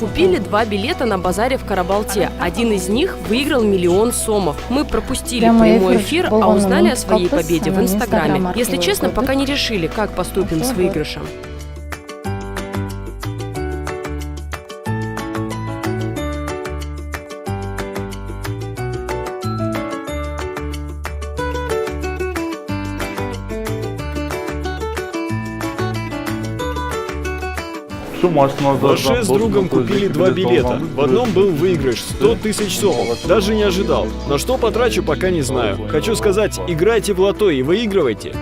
Купили 2 билета на базаре в Карабалте. Один из них выиграл 1 000 000 сомов. Мы пропустили прямой эфир, а узнали о своей победе в Инстаграме. Если честно, пока не решили, как поступим с выигрышем. Маше с другом купили 2 билета. В одном был выигрыш 100 000 сомов. Даже не ожидал. На что потрачу, пока не знаю. Хочу сказать, играйте в лото и выигрывайте.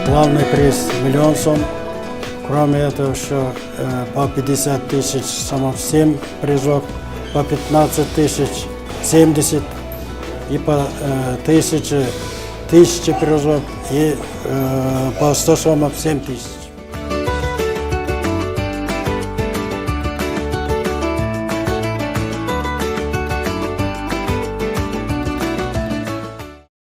Главный приз 1 000 000 сом. Кроме этого, еще по 50 000 сомов 7 призов, по 15 000 70 и по 1000 призов и по 100 сомов 7 000.